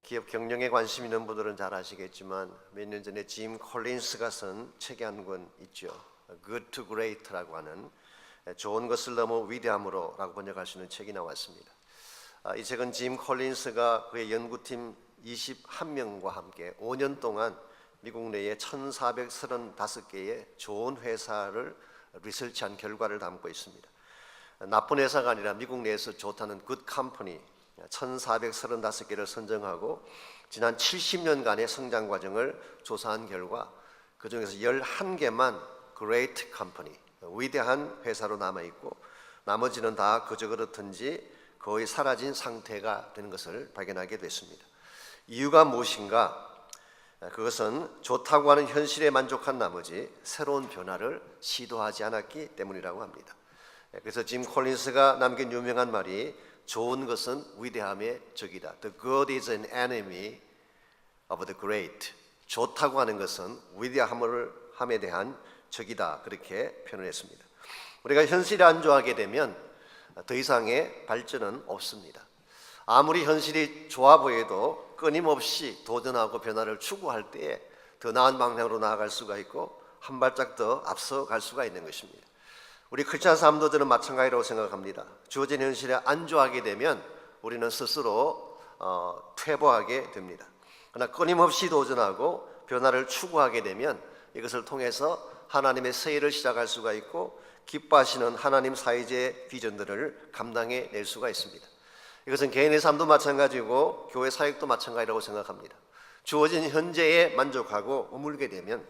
기업 경영에 관심 있는 분들은 잘 아시겠지만 몇 년 전에 짐 콜린스가 쓴 책이 한 권 있죠. Good to Great라고 하는 좋은 것을 너무 위대함으로 라고 번역할 수 있는 책이 나왔습니다. 이 책은 짐 콜린스가 그의 연구팀 21명과 함께 5년 동안 미국 내에 1435개의 좋은 회사를 리서치한 결과를 담고 있습니다. 나쁜 회사가 아니라 미국 내에서 좋다는 good company 1435개를 선정하고 지난 70년간의 성장 과정을 조사한 결과 그 중에서 11개만 great company, 위대한 회사로 남아있고 나머지는 다 그저 그렇든지 거의 사라진 상태가 되는 것을 발견하게 됐습니다. 이유가 무엇인가? 그것은 좋다고 하는 현실에 만족한 나머지 새로운 변화를 시도하지 않았기 때문이라고 합니다. 그래서 짐 콜린스가 남긴 유명한 말이 좋은 것은 위대함의 적이다. The good is an enemy of the great. 좋다고 하는 것은 위대함에 대한 적이다. 그렇게 표현했습니다. 우리가 현실이 안 좋아하게 되면 더 이상의 발전은 없습니다. 아무리 현실이 좋아 보여도 끊임없이 도전하고 변화를 추구할 때에 더 나은 방향으로 나아갈 수가 있고 한 발짝 더 앞서갈 수가 있는 것입니다. 우리 크리스찬 삶도들은 마찬가지라고 생각합니다. 주어진 현실에 안주하게 되면 우리는 스스로 퇴보하게 됩니다. 그러나 끊임없이 도전하고 변화를 추구하게 되면 이것을 통해서 하나님의 새 일을 시작할 수가 있고 기뻐하시는 하나님 사회의 비전들을 감당해 낼 수가 있습니다. 이것은 개인의 삶도 마찬가지고 교회 사역도 마찬가지라고 생각합니다. 주어진 현재에 만족하고 머물게 되면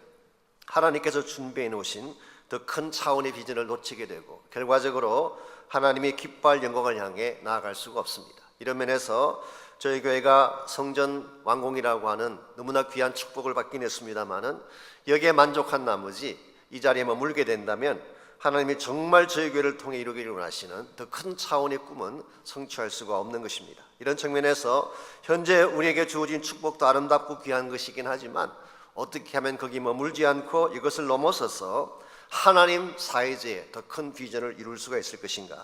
하나님께서 준비해 놓으신 더 큰 차원의 비전을 놓치게 되고 결과적으로 하나님이 기뻐할 영광을 향해 나아갈 수가 없습니다. 이런 면에서 저희 교회가 성전 완공이라고 하는 너무나 귀한 축복을 받긴 했습니다마는 여기에 만족한 나머지 이 자리에 머물게 된다면 하나님이 정말 저희 교회를 통해 이루기를 원하시는 더 큰 차원의 꿈은 성취할 수가 없는 것입니다. 이런 측면에서 현재 우리에게 주어진 축복도 아름답고 귀한 것이긴 하지만 어떻게 하면 거기 머물지 않고 이것을 넘어서서 하나님 사회제에 더 큰 비전을 이룰 수가 있을 것인가?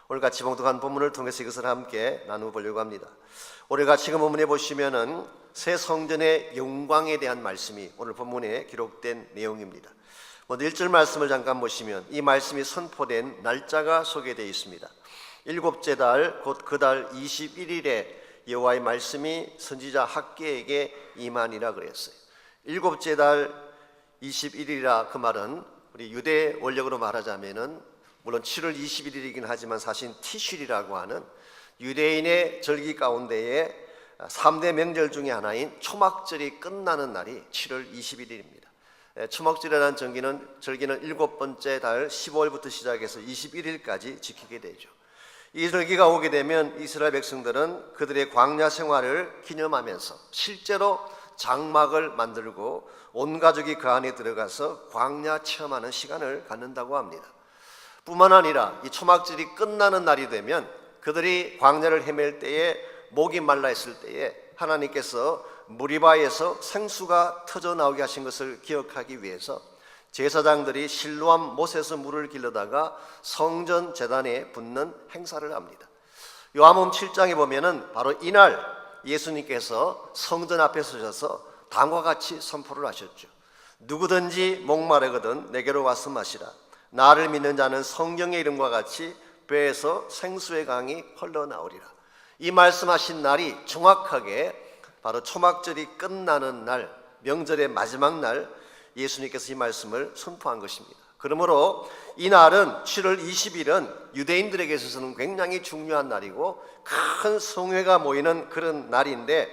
오늘 같이 봉독한 본문을 통해서 이것을 함께 나누보려고 합니다. 오늘 같이 본문에 보시면은 새 성전의 영광에 대한 말씀이 오늘 본문에 기록된 내용입니다. 먼저 1절 말씀을 잠깐 보시면 이 말씀이 선포된 날짜가 소개되어 있습니다. 일곱째 달 곧 그 달 21일에 여호와의 말씀이 선지자 학개에게 임하니라 그랬어요. 일곱째 달 21일이라 그 말은 우리 유대 원력으로 말하자면은 물론 7월 21일이긴 하지만 사실 티쉔이라고 하는 유대인의 절기 가운데에 3대 명절 중에 하나인 초막절이 끝나는 날이 7월 21일입니다. 초막절이라는 절기는 일곱 번째 달 15일부터 시작해서 21일까지 지키게 되죠. 이 절기가 오게 되면 이스라엘 백성들은 그들의 광야 생활을 기념하면서 실제로 장막을 만들고 온 가족이 그 안에 들어가서 광야 체험하는 시간을 갖는다고 합니다. 뿐만 아니라 이 초막절이 끝나는 날이 되면 그들이 광야를 헤맬 때에 목이 말라 있을 때에 하나님께서 무리바에서 생수가 터져 나오게 하신 것을 기억하기 위해서 제사장들이 실로암 못에서 물을 길러다가 성전 제단에 붓는 행사를 합니다. 요한복음 7장에 보면은 바로 이날 예수님께서 성전 앞에 서셔서 다음과 같이 선포를 하셨죠. 누구든지 목마르거든 내게로 와서 마시라. 나를 믿는 자는 성경의 이름과 같이 배에서 생수의 강이 흘러나오리라. 이 말씀하신 날이 정확하게 바로 초막절이 끝나는 날, 명절의 마지막 날 예수님께서 이 말씀을 선포한 것입니다. 그러므로 이 날은 7월 20일은 유대인들에게 있어서는 굉장히 중요한 날이고 큰 성회가 모이는 그런 날인데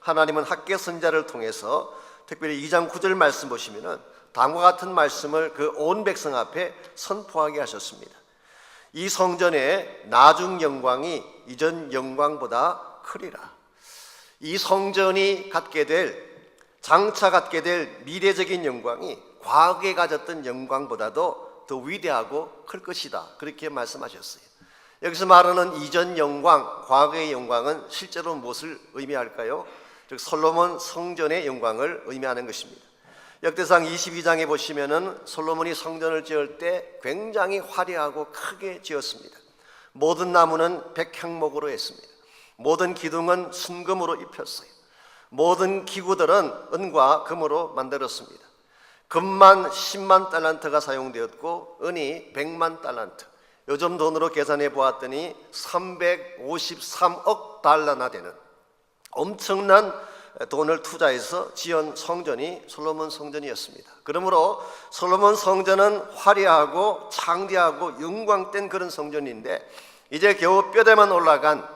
하나님은 학개 선지자를 통해서 특별히 2장 9절 말씀 보시면은 다음과 같은 말씀을 그 온 백성 앞에 선포하게 하셨습니다. 이 성전의 나중 영광이 이전 영광보다 크리라. 이 성전이 갖게 될 장차 갖게 될 미래적인 영광이 과거에 가졌던 영광보다도 더 위대하고 클 것이다. 그렇게 말씀하셨어요. 여기서 말하는 이전 영광, 과거의 영광은 실제로 무엇을 의미할까요? 즉 솔로몬 성전의 영광을 의미하는 것입니다. 역대상 22장에 보시면은 솔로몬이 성전을 지을 때 굉장히 화려하고 크게 지었습니다. 모든 나무는 백향목으로 했습니다. 모든 기둥은 순금으로 입혔어요. 모든 기구들은 은과 금으로 만들었습니다. 금만 10만 달란트가 사용되었고 은이 100만 달란트, 요즘 돈으로 계산해 보았더니 353억 달러나 되는 엄청난 돈을 투자해서 지은 성전이 솔로몬 성전이었습니다. 그러므로 솔로몬 성전은 화려하고 창대하고 영광된 그런 성전인데, 이제 겨우 뼈대만 올라간,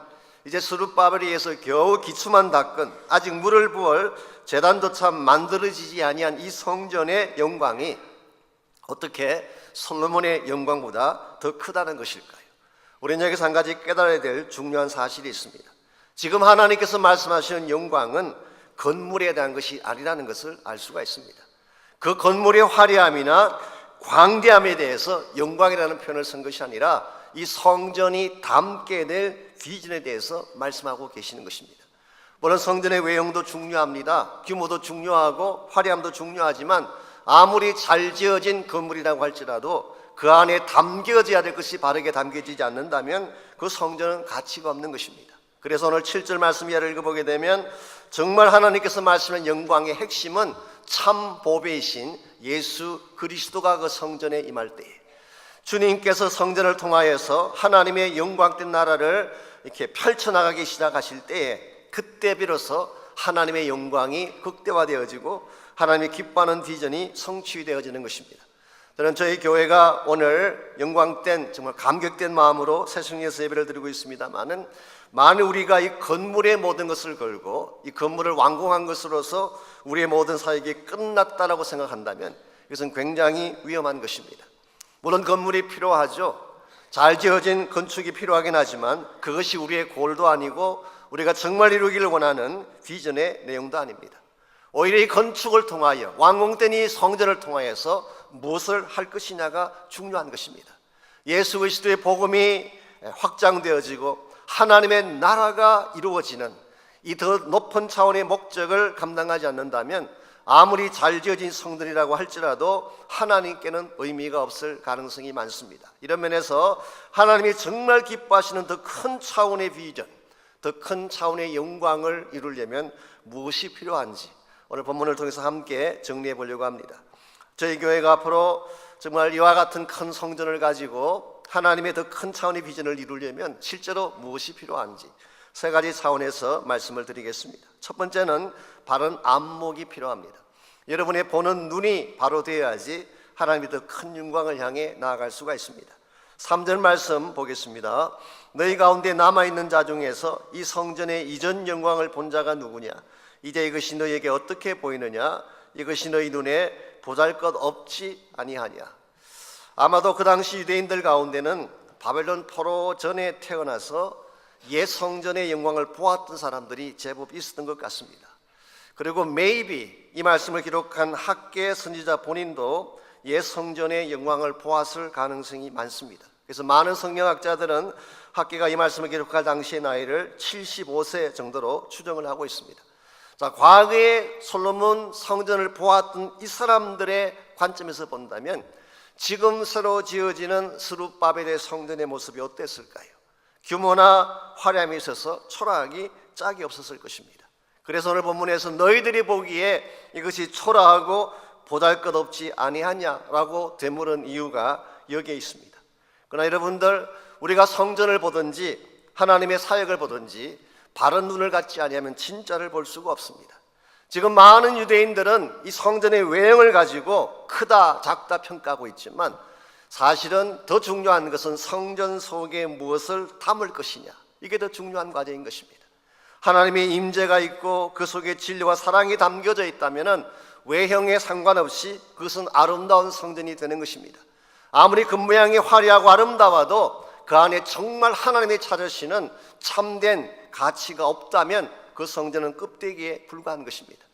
이제 스룹바벨에서 겨우 기초만 닦은, 아직 물을 부을 제단조차 만들어지지 아니한 이 성전의 영광이 어떻게 솔로몬의 영광보다 더 크다는 것일까요? 우리는 여기서 한 가지 깨달아야 될 중요한 사실이 있습니다. 지금 하나님께서 말씀하시는 영광은 건물에 대한 것이 아니라는 것을 알 수가 있습니다. 그 건물의 화려함이나 광대함에 대해서 영광이라는 표현을 쓴 것이 아니라 이 성전이 담게 될 비전에 대해서 말씀하고 계시는 것입니다. 물론 성전의 외형도 중요합니다. 규모도 중요하고 화려함도 중요하지만 아무리 잘 지어진 건물이라고 할지라도 그 안에 담겨져야 될 것이 바르게 담겨지지 않는다면 그 성전은 가치가 없는 것입니다. 그래서 오늘 7절 말씀 이하를 읽어보게 되면 정말 하나님께서 말씀하신 영광의 핵심은 참 보배이신 예수 그리스도가 그 성전에 임할 때에, 주님께서 성전을 통하여서 하나님의 영광된 나라를 이렇게 펼쳐나가기 시작하실 때에, 그때 비로소 하나님의 영광이 극대화되어지고 하나님이 기뻐하는 비전이 성취되어지는 것입니다. 저는 저희 교회가 오늘 영광된, 정말 감격된 마음으로 새송리에서 예배를 드리고 있습니다만은, 만일 우리가 이 건물의 모든 것을 걸고 이 건물을 완공한 것으로서 우리의 모든 사역이 끝났다라고 생각한다면 이것은 굉장히 위험한 것입니다. 물론 건물이 필요하죠. 잘 지어진 건축이 필요하긴 하지만 그것이 우리의 골도 아니고 우리가 정말 이루기를 원하는 비전의 내용도 아닙니다. 오히려 이 건축을 통하여, 완공된 이 성전을 통하여서 무엇을 할 것이냐가 중요한 것입니다. 예수 그리스도의 복음이 확장되어지고 하나님의 나라가 이루어지는 이 더 높은 차원의 목적을 감당하지 않는다면 아무리 잘 지어진 성전이라고 할지라도 하나님께는 의미가 없을 가능성이 많습니다. 이런 면에서 하나님이 정말 기뻐하시는 더 큰 차원의 비전, 더 큰 차원의 영광을 이루려면 무엇이 필요한지 오늘 본문을 통해서 함께 정리해 보려고 합니다. 저희 교회가 앞으로 정말 이와 같은 큰 성전을 가지고 하나님의 더 큰 차원의 비전을 이루려면 실제로 무엇이 필요한지 세 가지 차원에서 말씀을 드리겠습니다. 첫 번째는 바른 안목이 필요합니다. 여러분의 보는 눈이 바로 되어야지 하나님의 더 큰 영광을 향해 나아갈 수가 있습니다. 3절 말씀 보겠습니다. 너희 가운데 남아있는 자 중에서 이 성전의 이전 영광을 본 자가 누구냐? 이제 이것이 너희에게 어떻게 보이느냐? 이것이 너희 눈에 보잘것없지 아니하냐? 아마도 그 당시 유대인들 가운데는 바벨론 포로 전에 태어나서 옛 성전의 영광을 보았던 사람들이 제법 있었던 것 같습니다. 그리고 maybe 이 말씀을 기록한 학계 선지자 본인도 옛 성전의 영광을 보았을 가능성이 많습니다. 그래서 많은 성경학자들은 학계가 이 말씀을 기록할 당시의 나이를 75세 정도로 추정을 하고 있습니다. 자, 과거에 솔로몬 성전을 보았던 이 사람들의 관점에서 본다면 지금 새로 지어지는 스룹바벨의 성전의 모습이 어땠을까요? 규모나 화려함이 있어서 초라하기 짝이 없었을 것입니다. 그래서 오늘 본문에서 너희들이 보기에 이것이 초라하고 보잘것없지 아니하냐라고 되물은 이유가 여기에 있습니다. 그러나 여러분들, 우리가 성전을 보든지 하나님의 사역을 보든지 바른 눈을 갖지 아니하면 진짜를 볼 수가 없습니다. 지금 많은 유대인들은 이 성전의 외형을 가지고 크다 작다 평가하고 있지만 사실은 더 중요한 것은 성전 속에 무엇을 담을 것이냐, 이게 더 중요한 과제인 것입니다. 하나님의 임재가 있고 그 속에 진리와 사랑이 담겨져 있다면 외형에 상관없이 그것은 아름다운 성전이 되는 것입니다. 아무리 겉모양이 화려하고 아름다워도 그 안에 정말 하나님이 찾으시는 참된 가치가 없다면 그 성전은 껍데기에 불과한 것입니다.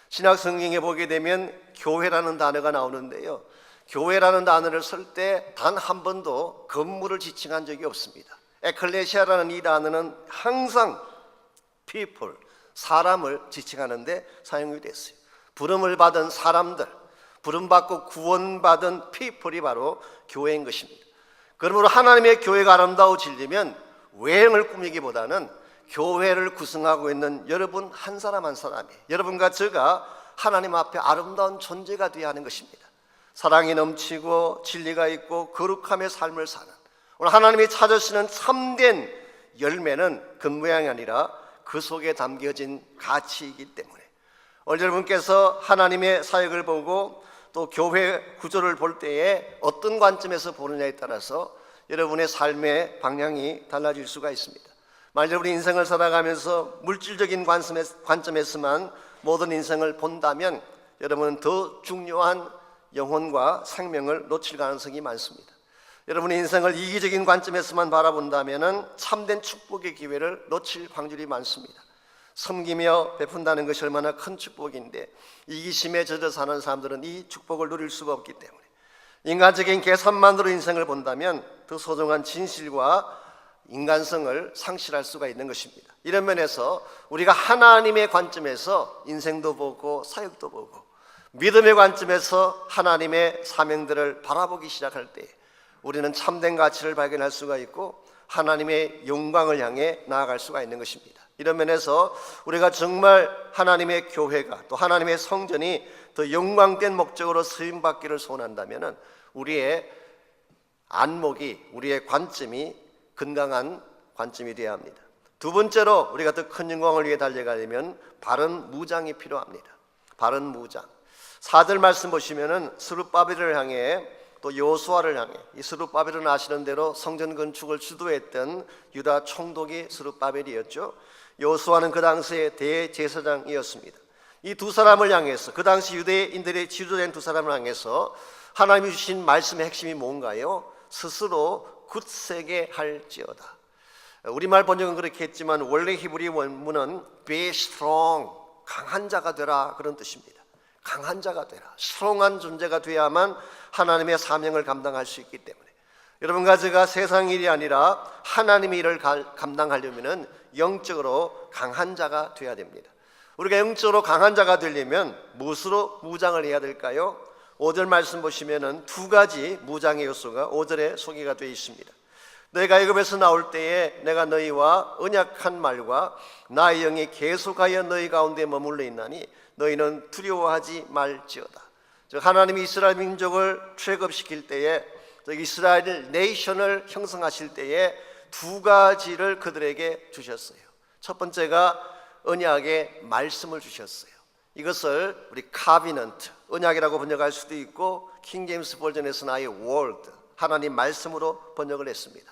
신약 성경에 보게 되면 교회라는 단어가 나오는데요, 교회라는 단어를 쓸 때 단 한 번도 건물을 지칭한 적이 없습니다. 에클레시아라는 이 단어는 항상 people, 사람을 지칭하는데 사용이 됐어요. 부름을 받은 사람들, 부름받고 구원받은 people이 바로 교회인 것입니다. 그러므로 하나님의 교회가 아름다워지려면 외형을 꾸미기보다는 교회를 구성하고 있는 여러분 한 사람 한 사람이, 여러분과 제가 하나님 앞에 아름다운 존재가 되어야 하는 것입니다. 사랑이 넘치고 진리가 있고 거룩함의 삶을 사는, 오늘 하나님이 찾으시는 참된 열매는 겉모양이 아니라 그 속에 담겨진 가치이기 때문에, 오늘 여러분께서 하나님의 사역을 보고 또 교회 구조를 볼 때에 어떤 관점에서 보느냐에 따라서 여러분의 삶의 방향이 달라질 수가 있습니다. 만약 여러분이 인생을 살아가면서 물질적인 관점에서만 모든 인생을 본다면 여러분은 더 중요한 영혼과 생명을 놓칠 가능성이 많습니다. 여러분의 인생을 이기적인 관점에서만 바라본다면 참된 축복의 기회를 놓칠 확률이 많습니다. 섬기며 베푼다는 것이 얼마나 큰 축복인데 이기심에 젖어 사는 사람들은 이 축복을 누릴 수가 없기 때문에, 인간적인 계산만으로 인생을 본다면 더 소중한 진실과 인간성을 상실할 수가 있는 것입니다. 이런 면에서 우리가 하나님의 관점에서 인생도 보고 사역도 보고 믿음의 관점에서 하나님의 사명들을 바라보기 시작할 때 우리는 참된 가치를 발견할 수가 있고 하나님의 영광을 향해 나아갈 수가 있는 것입니다. 이런 면에서 우리가 정말 하나님의 교회가 또 하나님의 성전이 더 영광된 목적으로 쓰임받기를 소원한다면 우리의 안목이, 우리의 관점이 건강한 관점이 되어야 합니다. 두 번째로 우리가 더 큰 영광을 위해 달려가려면 바른 무장이 필요합니다. 바른 무장. 4절 말씀 보시면은 스룹바벨을 향해 또 여호수아를 향해, 이 스룹바벨은 아시는 대로 성전 건축을 주도했던 유다 총독이 스룹바벨이었죠. 여호수아는 그 당시의 대제사장이었습니다. 이 두 사람을 향해서, 그 당시 유대인들의 지도된 두 사람을 향해서 하나님이 주신 말씀의 핵심이 뭔가요? 스스로 굳세게 할지어다. 우리말 번역은 그렇게 했지만 원래 히브리 원문은 be strong, 강한 자가 되라, 그런 뜻입니다. 강한 자가 되라, 스트롱한 존재가 되어야만 하나님의 사명을 감당할 수 있기 때문에 여러분과 제가 세상 일이 아니라 하나님의 일을 감당하려면 영적으로 강한 자가 되어야 됩니다. 우리가 영적으로 강한 자가 되려면 무엇으로 무장을 해야 될까요? 5절 말씀 보시면은 두 가지 무장의 요소가 5절에 소개가 되어 있습니다. 너희가 애굽에서 나올 때에 내가 너희와 언약한 말과 나의 영이 계속하여 너희 가운데 머물러 있나니 너희는 두려워하지 말지어다. 즉 하나님이 이스라엘 민족을 트랙업시킬 때에, 이스라엘 네이션을 형성하실 때에 두 가지를 그들에게 주셨어요. 첫 번째가 언약의 말씀을 주셨어요. 이것을 우리 카비넌트, 언약이라고 번역할 수도 있고 킹제임스 버전에서는 아예 월드, 하나님 말씀으로 번역을 했습니다.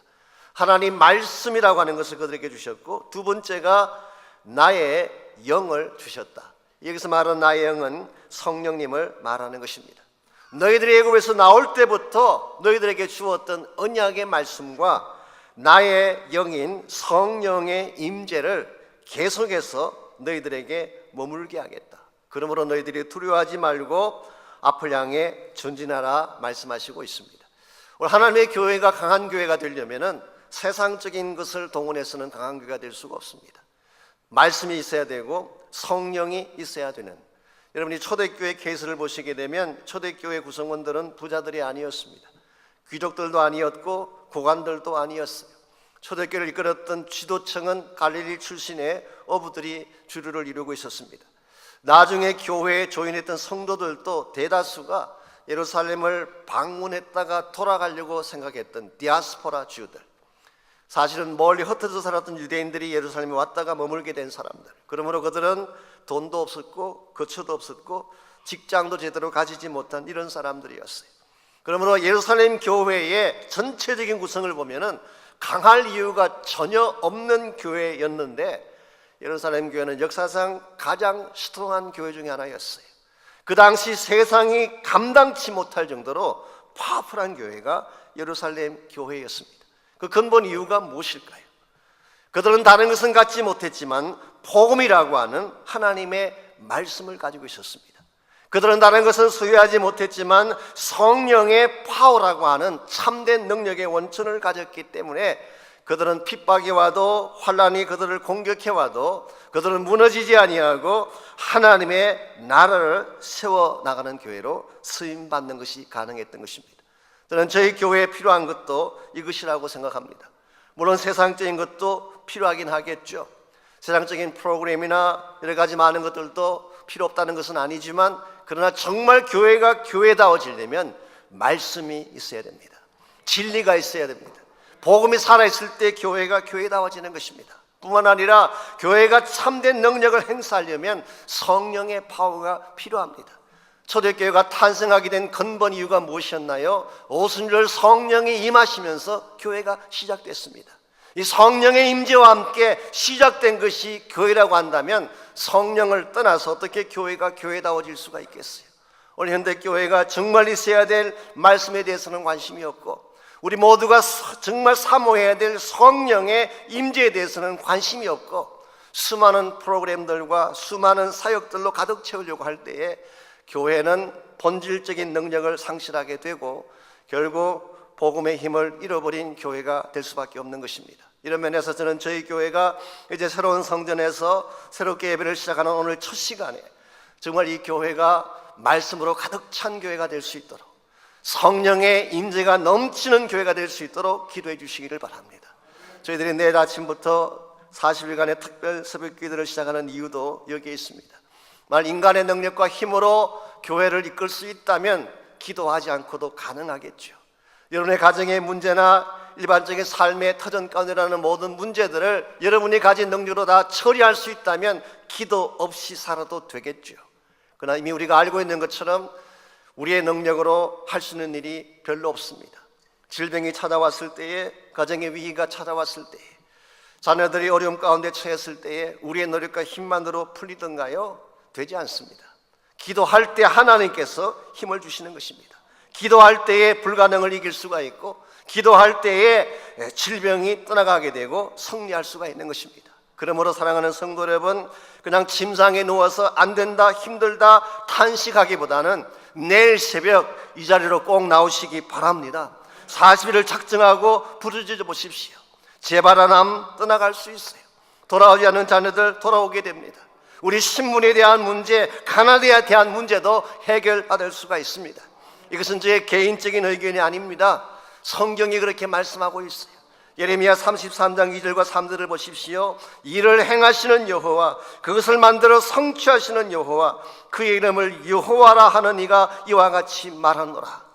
하나님 말씀이라고 하는 것을 그들에게 주셨고, 두 번째가 나의 영을 주셨다. 여기서 말하는 나의 영은 성령님을 말하는 것입니다. 너희들이 애굽에서 나올 때부터 너희들에게 주었던 언약의 말씀과 나의 영인 성령의 임재를 계속해서 너희들에게 머물게 하겠다. 그러므로 너희들이 두려워하지 말고 앞을 향해 전진하라 말씀하시고 있습니다. 오늘 하나님의 교회가 강한 교회가 되려면 세상적인 것을 동원해서는 강한 교회가 될 수가 없습니다. 말씀이 있어야 되고 성령이 있어야 되는, 여러분이 초대교회 케이스를 보시게 되면 초대교회 구성원들은 부자들이 아니었습니다. 귀족들도 아니었고 고관들도 아니었어요. 초대교회를 이끌었던 지도층은 갈릴리 출신의 어부들이 주류를 이루고 있었습니다. 나중에 교회에 조인했던 성도들도 대다수가 예루살렘을 방문했다가 돌아가려고 생각했던 디아스포라 주들, 사실은 멀리 흩어져 살았던 유대인들이 예루살렘에 왔다가 머물게 된 사람들. 그러므로 그들은 돈도 없었고 거처도 없었고 직장도 제대로 가지지 못한 이런 사람들이었어요. 그러므로 예루살렘 교회의 전체적인 구성을 보면은 강할 이유가 전혀 없는 교회였는데, 예루살렘 교회는 역사상 가장 스트롱한 교회 중에 하나였어요. 그 당시 세상이 감당치 못할 정도로 파워풀한 교회가 예루살렘 교회였습니다. 그 근본 이유가 무엇일까요? 그들은 다른 것은 갖지 못했지만 복음이라고 하는 하나님의 말씀을 가지고 있었습니다. 그들은 다른 것은 소유하지 못했지만 성령의 파워라고 하는 참된 능력의 원천을 가졌기 때문에 그들은 핍박이 와도, 환란이 그들을 공격해 와도 그들은 무너지지 아니하고 하나님의 나라를 세워나가는 교회로 쓰임받는 것이 가능했던 것입니다. 저는 저희 교회에 필요한 것도 이것이라고 생각합니다. 물론 세상적인 것도 필요하긴 하겠죠. 세상적인 프로그램이나 여러 가지 많은 것들도 필요 없다는 것은 아니지만, 그러나 정말 교회가 교회다워지려면 말씀이 있어야 됩니다. 진리가 있어야 됩니다. 복음이 살아있을 때 교회가 교회다워지는 것입니다. 뿐만 아니라 교회가 참된 능력을 행사하려면 성령의 파워가 필요합니다. 초대교회가 탄생하게 된 근본 이유가 무엇이었나요? 오순절 성령이 임하시면서 교회가 시작됐습니다. 이 성령의 임재와 함께 시작된 것이 교회라고 한다면 성령을 떠나서 어떻게 교회가 교회다워질 수가 있겠어요? 오늘 현대 교회가 정말 있어야 될 말씀에 대해서는 관심이 없고, 우리 모두가 정말 사모해야 될 성령의 임재에 대해서는 관심이 없고, 수많은 프로그램들과 수많은 사역들로 가득 채우려고 할 때에 교회는 본질적인 능력을 상실하게 되고 결국 복음의 힘을 잃어버린 교회가 될 수밖에 없는 것입니다. 이런 면에서 저는 저희 교회가 이제 새로운 성전에서 새롭게 예배를 시작하는 오늘 첫 시간에 정말 이 교회가 말씀으로 가득 찬 교회가 될 수 있도록, 성령의 임재가 넘치는 교회가 될 수 있도록 기도해 주시기를 바랍니다. 저희들이 내일 아침부터 40일간의 특별 새벽 기도를 시작하는 이유도 여기에 있습니다. 만약 인간의 능력과 힘으로 교회를 이끌 수 있다면 기도하지 않고도 가능하겠죠. 여러분의 가정의 문제나 일반적인 삶의 터전 가운데라는 모든 문제들을 여러분이 가진 능력으로 다 처리할 수 있다면 기도 없이 살아도 되겠죠. 그러나 이미 우리가 알고 있는 것처럼 우리의 능력으로 할 수 있는 일이 별로 없습니다. 질병이 찾아왔을 때에, 가정의 위기가 찾아왔을 때에, 자녀들이 어려움 가운데 처했을 때에 우리의 노력과 힘만으로 풀리던가요? 되지 않습니다. 기도할 때 하나님께서 힘을 주시는 것입니다. 기도할 때에 불가능을 이길 수가 있고, 기도할 때에 질병이 떠나가게 되고 승리할 수가 있는 것입니다. 그러므로 사랑하는 성도 여러분, 그냥 침상에 누워서 안 된다, 힘들다 탄식하기보다는 내일 새벽 이 자리로 꼭 나오시기 바랍니다. 40일을 작정하고 부르짖어 보십시오. 재발하남 떠나갈 수 있어요. 돌아오지 않는 자녀들 돌아오게 됩니다. 우리 신분에 대한 문제, 가나다에 대한 문제도 해결받을 수가 있습니다. 이것은 제 개인적인 의견이 아닙니다. 성경이 그렇게 말씀하고 있어요. 예레미야 33장 2절과 3절을 보십시오. 이를 행하시는 여호와, 그것을 만들어 성취하시는 여호와, 그의 이름을 여호와라 하는 이가 이와 같이 말하노라.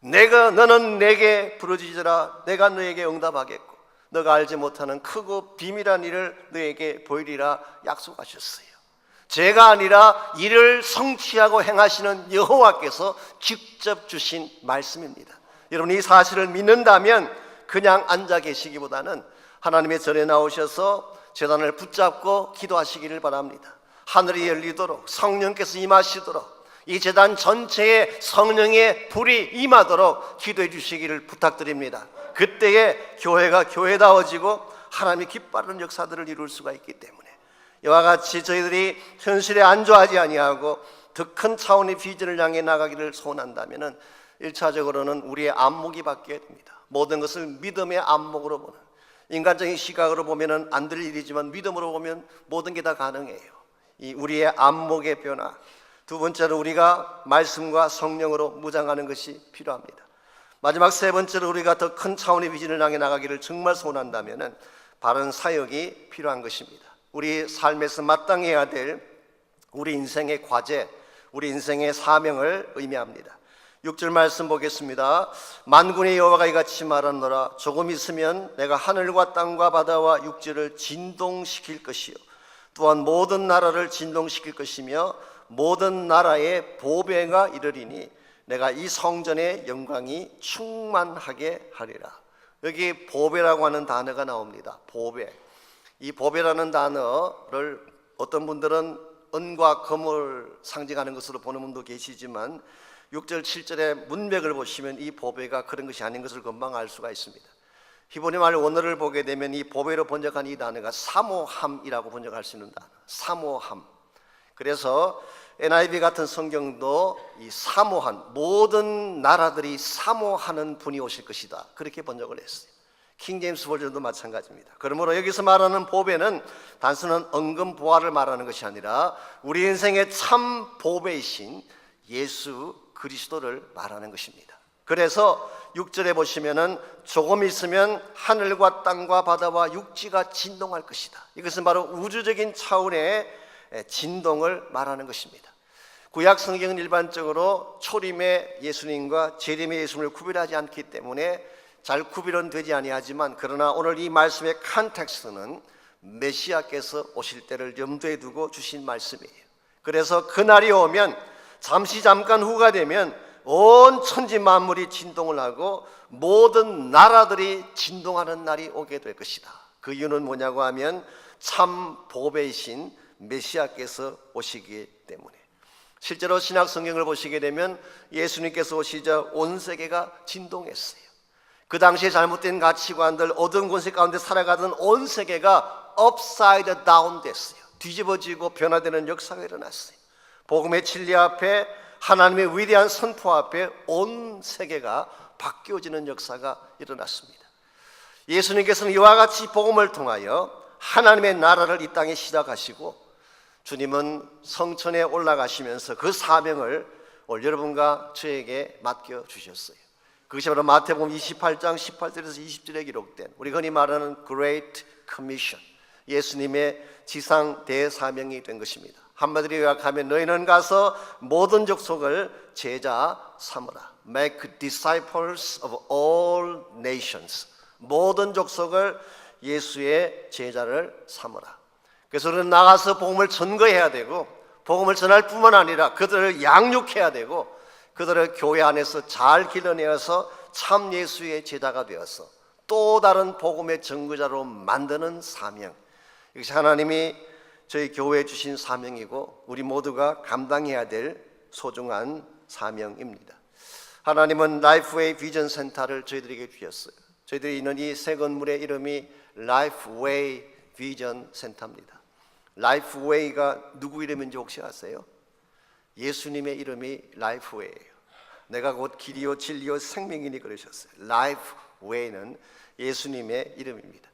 너는 내게 부르짖으라. 내가 너에게 응답하겠고 너가 알지 못하는 크고 비밀한 일을 너에게 보이리라 약속하셨어요. 제가 아니라 이를 성취하고 행하시는 여호와께서 직접 주신 말씀입니다. 여러분이 이 사실을 믿는다면 그냥 앉아 계시기보다는 하나님의 전에 나오셔서 제단을 붙잡고 기도하시기를 바랍니다. 하늘이 열리도록, 성령께서 임하시도록, 이 제단 전체에 성령의 불이 임하도록 기도해 주시기를 부탁드립니다. 그때에 교회가 교회다워지고 하나님이 기뻐하는 역사들을 이룰 수가 있기 때문에, 이와 같이 저희들이 현실에 안주하지 아니하고 더 큰 차원의 비전을 향해 나가기를 소원한다면 1차적으로는 우리의 안목이 바뀌어야 됩니다. 모든 것을 믿음의 안목으로 보는, 인간적인 시각으로 보면 안 될 일이지만 믿음으로 보면 모든 게 다 가능해요. 이 우리의 안목의 변화. 두 번째로 우리가 말씀과 성령으로 무장하는 것이 필요합니다. 마지막 세 번째로 우리가 더 큰 차원의 비전을 향해 나가기를 정말 소원한다면 바른 사역이 필요한 것입니다. 우리 삶에서 마땅해야 될 우리 인생의 과제, 우리 인생의 사명을 의미합니다. 6절 말씀 보겠습니다. 만군의 여호와가 이같이 말하노라. 조금 있으면 내가 하늘과 땅과 바다와 육지를 진동시킬 것이요 또한 모든 나라를 진동시킬 것이며 모든 나라의 보배가 이르리니 내가 이 성전의 영광이 충만하게 하리라. 여기 보배라고 하는 단어가 나옵니다. 보배. 이 보배라는 단어를 어떤 분들은 은과 금을 상징하는 것으로 보는 분도 계시지만 6절 7절의 문맥을 보시면 이 보배가 그런 것이 아닌 것을 금방 알 수가 있습니다. 히브리 말 원어를 보게 되면 이 보배로 번역한 이 단어가 사모함이라고 번역할 수 있는 단어, 사모함. 그래서 NIV 같은 성경도 이 사모한, 모든 나라들이 사모하는 분이 오실 것이다, 그렇게 번역을 했어요. 킹제임스 버전도 마찬가지입니다. 그러므로 여기서 말하는 보배는 단순한 은금보화를 말하는 것이 아니라 우리 인생의 참 보배이신 예수 그리스도를 말하는 것입니다. 그래서 6절에 보시면은 조금 있으면 하늘과 땅과 바다와 육지가 진동할 것이다. 이것은 바로 우주적인 차원의 진동을 말하는 것입니다. 구약 성경은 일반적으로 초림의 예수님과 재림의 예수님을 구별하지 않기 때문에 잘 구별은 되지 아니하지만, 그러나 오늘 이 말씀의 컨텍스트는 메시아께서 오실 때를 염두에 두고 주신 말씀이에요. 그래서 그날이 오면, 잠깐 후가 되면 온 천지 만물이 진동을 하고 모든 나라들이 진동하는 날이 오게 될 것이다. 그 이유는 뭐냐고 하면 참 보배이신 메시아께서 오시기 때문에. 실제로 신약 성경을 보시게 되면 예수님께서 오시자 온 세계가 진동했어요. 그 당시에 잘못된 가치관들, 어두운 권세 가운데 살아가던 온 세계가 upside down 됐어요. 뒤집어지고 변화되는 역사가 일어났어요. 복음의 진리 앞에, 하나님의 위대한 선포 앞에 온 세계가 바뀌어지는 역사가 일어났습니다. 예수님께서는 이와 같이 복음을 통하여 하나님의 나라를 이 땅에 시작하시고, 주님은 성천에 올라가시면서 그 사명을 오늘 여러분과 저에게 맡겨주셨어요. 그것이 바로 마태복음 28장 18절에서 20절에 기록된 우리 흔히 말하는 Great Commission, 예수님의 지상 대사명이 된 것입니다. 한마디로 요약하면 너희는 가서 모든 족속을 제자 삼으라. Make disciples of all nations. 모든 족속을 예수의 제자를 삼으라. 그래서 우리는 나가서 복음을 전거해야 되고, 복음을 전할 뿐만 아니라 그들을 양육해야 되고, 그들을 교회 안에서 잘 길러내어서 참 예수의 제자가 되어서 또 다른 복음의 전거자로 만드는 사명, 이것이 하나님이 저희 교회에 주신 사명이고 우리 모두가 감당해야 될 소중한 사명입니다. 하나님은 라이프웨이 비전 센터를 저희들에게 주셨어요. 저희들이 있는 이 새 건물의 이름이 라이프웨이 비전 센터입니다. 라이프웨이가 누구 이름인지 혹시 아세요? 예수님의 이름이 라이프웨이예요. 내가 곧 길이요 진리요 생명이니 그러셨어요. 라이프웨이는 예수님의 이름입니다.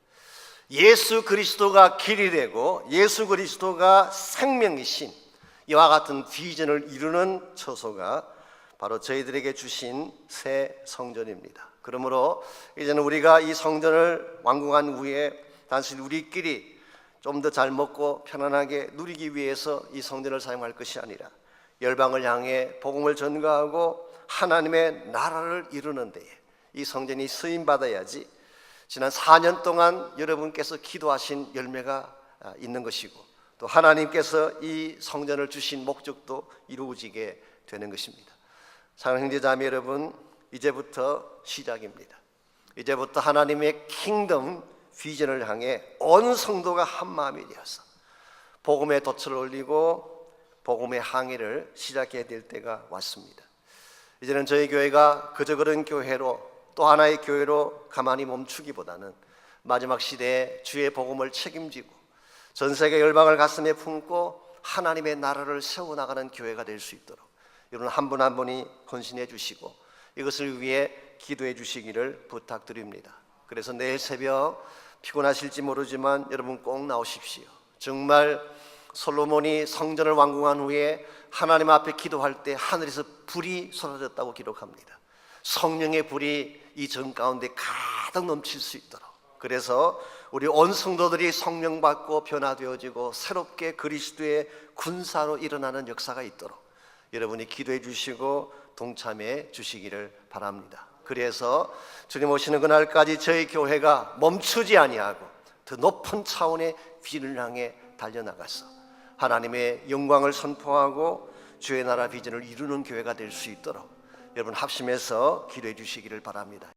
예수 그리스도가 길이 되고 예수 그리스도가 생명이신 이와 같은 비전을 이루는 처소가 바로 저희들에게 주신 새 성전입니다. 그러므로 이제는 우리가 이 성전을 완공한 후에 단순히 우리끼리 좀 더 잘 먹고 편안하게 누리기 위해서 이 성전을 사용할 것이 아니라 열방을 향해 복음을 전가하고 하나님의 나라를 이루는 데에 이 성전이 쓰임받아야지 지난 4년 동안 여러분께서 기도하신 열매가 있는 것이고, 또 하나님께서 이 성전을 주신 목적도 이루어지게 되는 것입니다. 사랑하는 형제자매 여러분, 이제부터 시작입니다. 이제부터 하나님의 킹덤 비전을 향해 온 성도가 한 마음이 되어서 복음의 돛을 올리고 복음의 항해를 시작해야 될 때가 왔습니다. 이제는 저희 교회가 그저 그런 교회로, 또 하나의 교회로 가만히 멈추기보다는 마지막 시대에 주의 복음을 책임지고 전 세계 열방을 가슴에 품고 하나님의 나라를 세워나가는 교회가 될 수 있도록 여러분 한 분 한 분이 헌신해 주시고 이것을 위해 기도해 주시기를 부탁드립니다. 그래서 내일 새벽 피곤하실지 모르지만 여러분 꼭 나오십시오. 정말 솔로몬이 성전을 완공한 후에 하나님 앞에 기도할 때 하늘에서 불이 쏟아졌다고 기록합니다. 성령의 불이 이 전 가운데 가득 넘칠 수 있도록, 그래서 우리 온 성도들이 성령 받고 변화되어지고 새롭게 그리스도의 군사로 일어나는 역사가 있도록 여러분이 기도해 주시고 동참해 주시기를 바랍니다. 그래서 주님 오시는 그날까지 저희 교회가 멈추지 아니하고 더 높은 차원의 비전을 향해 달려나가서 하나님의 영광을 선포하고 주의 나라 비전을 이루는 교회가 될 수 있도록 여러분 합심해서 기도해 주시기를 바랍니다.